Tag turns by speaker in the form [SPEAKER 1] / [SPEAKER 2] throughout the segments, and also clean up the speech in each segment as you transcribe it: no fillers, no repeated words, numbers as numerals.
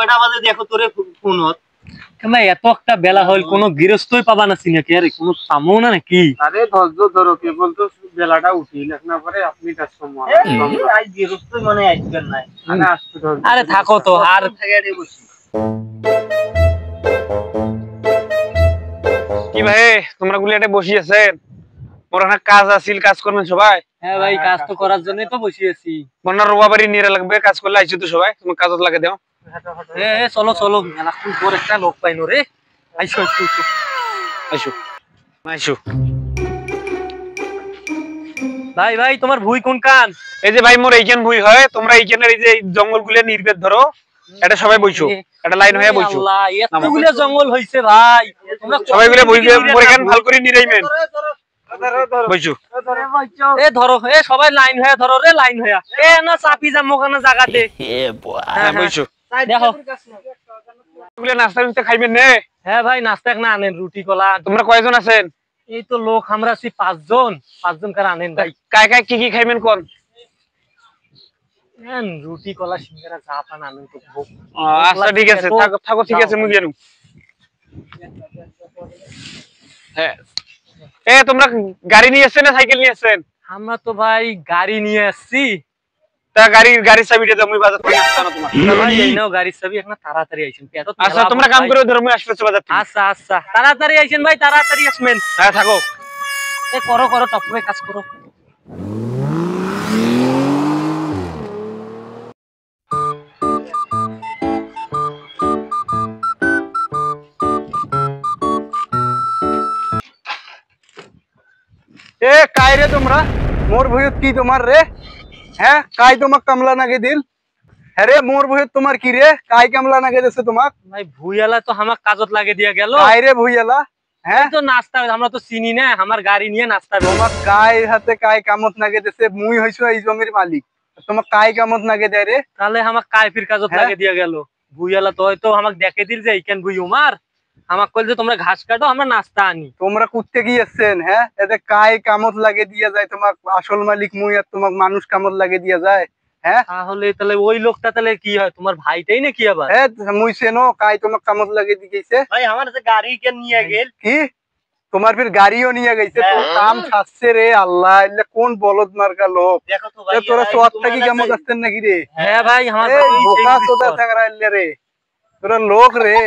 [SPEAKER 1] কয়টা বাজে দেখো তোরে ফোনত
[SPEAKER 2] কেমন এত একটা বেলা হইল কোনো গৃহস্থই পাবা না নাকি আরে কোনো কামও না নাকি?
[SPEAKER 3] আরে ধৈর্য ধরো কেবল তো বেলাটা উঠিল না পরে আপনি তার সময়
[SPEAKER 1] আই গৃহস্থই মানে আসবেন নাই
[SPEAKER 2] আরে থাকো তো আর
[SPEAKER 1] বসি
[SPEAKER 3] কি ভাই তোমরা গুলিয়াটে বসি আছেন? মোর না কাজ আছিল, কাজ করবেন সবাই?
[SPEAKER 2] হ্যাঁ ভাই কাজ তো করার জন্যই তো বসে আছি।
[SPEAKER 3] মনে রোবা বাড়ি নিয়ে লাগবে, কাজ করলে আইছো তো সবাই, তোমার কাজত লাগে দাও।
[SPEAKER 2] চলো চলো মেলাক্ষণ পর একটা লোক পাইনো রে। আইসো আইসো
[SPEAKER 3] আইসো আইসো।
[SPEAKER 2] ভাই ভাই তোমার ভুই কোন কান?
[SPEAKER 3] এই যে ভাই মোর এইখান ভুই হয়, তোমরা এইখানের এই যে জঙ্গল গুলো নির্ভেদ ধরো, এটা সবাই বইছো, এটা লাইন হয়ে বইছো।
[SPEAKER 2] আল্লাহ এতগুলো জঙ্গল হইছে ভাই, তোমরা
[SPEAKER 3] সবাই মিলে বই মোর এখান ভালো করে নিরাইমেন বইছো।
[SPEAKER 2] এ ধরো এ সবাই লাইন হয়ে ধরো রে, লাইন হয়ে এ না চাপি যাম ওখানে জায়গাতে।
[SPEAKER 3] হ্যাঁ বইছো
[SPEAKER 2] দেখো
[SPEAKER 3] গুলো নাস্তা মিস্তা খাইবেন নে?
[SPEAKER 2] হ্যাঁ ভাই নাস্তা না আনেন, রুটি কলা।
[SPEAKER 3] তোমরা কয়জন আছেন?
[SPEAKER 2] এই তো লোক আমরা আছি পাঁচজন কার আনেন ভাই।
[SPEAKER 3] কায় কায় কি খাইবেন কোন?
[SPEAKER 2] রুটি কলা সিঙ্গারা যা পান আনেন তো।
[SPEAKER 3] আচ্ছা ঠিক আছে, থাকো থাকো, ঠিক আছে মুই গেলুম। হ্যাঁ এ তোমরা গাড়ি নিয়ে আসছেন না সাইকেল নিয়ে আসছেন?
[SPEAKER 2] আমরা তো ভাই গাড়ি নিয়ে আসছি।
[SPEAKER 3] তা গাড়ির চাবিটা দাও, মুই বাজার থেকে আসতাম না তোমার।
[SPEAKER 2] ভাই এই নাও গাড়ির চাবি, এখন তাড়াতাড়ি আইছেন।
[SPEAKER 3] আচ্ছা তোমরা কাম করে ধরো, মুই আসবে বাজার থেকে।
[SPEAKER 2] আচ্ছা আচ্ছা তাড়াতাড়ি আইছেন ভাই, তাড়াতাড়ি আসবেন।
[SPEAKER 3] হ্যাঁ থাকো।
[SPEAKER 2] এ করো করো টপ করে কাজ করো।
[SPEAKER 4] এ কাই রে তোমরা? মোর ভয়ত কি তোমার রে? হ্যাঁ কাই তোমাক কামলা নাগে দিল? হ্যাঁ রে মোর ভয়ত তোমার কি রে? কাই কামলা নাগে দিছে তোমাক?
[SPEAKER 2] ভাই ভুইয়ালা তো আমার কাজত লাগে দিয়া গেল।
[SPEAKER 4] কাই রে ভুইয়ালা? হ্যাঁ
[SPEAKER 2] তো নাস্তা আমরা তো চিনি না, আমার গাড়ি নিয়ে নাস্তা।
[SPEAKER 4] তোমাক কাই হাতে কাই কামত নাগে দিছে? মুই হইছো এই জমির মালিক, তোমাক কাই কামত নাগে দেয় রে?
[SPEAKER 2] তাহলে আমার কাইফির কাজত লাগে দিয়া গেল। ভুইয়ালা তো হয়তো আমাকে দেখে দিল যে এইখান ভুই উমার, আমাকে কইল যে তোমরা ঘাস কাটো আমরা নাস্তা আনি।
[SPEAKER 4] তোমরা কুত্তে কি আসছেন? হ্যাঁ এতে কাই কামত লাগে দিয়া যায় তোমাক? আসল মালিক মুই আর তোমাক মানুষ কামত লাগে দিয়া যায়? হ্যাঁ
[SPEAKER 2] তাহলে ওই লোকটা তাহলে কি হয়, তোমার ভাইটাই নাকি আবার?
[SPEAKER 4] মুই চেনো কাই তোমাক কামত লাগে দিয়েছে?
[SPEAKER 1] ভাই আমার যে গাড়ি কে নিয়ে গেল।
[SPEAKER 4] কি তোমার ফির গাড়িও নিয়ে গেছে? তোর কাম ছাড়ছে রে আল্লাহ, এলে কোন বলদ মার্কা লোক।
[SPEAKER 1] দেখো তো ভাই
[SPEAKER 4] তোরা সোয়াতটা কি কেমন আসছেন নাকি রে?
[SPEAKER 2] হ্যাঁ ভাই আমার
[SPEAKER 4] বোকা সোদা থাকরা এলে রে তোরা লোক রে,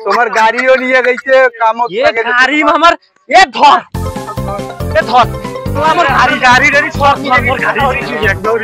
[SPEAKER 4] তোমার গাড়িও নিয়ে গেছে কামত লাগে।
[SPEAKER 2] গাড়ি আমার ধর আমার গাড়ি সব গাড়ি একদম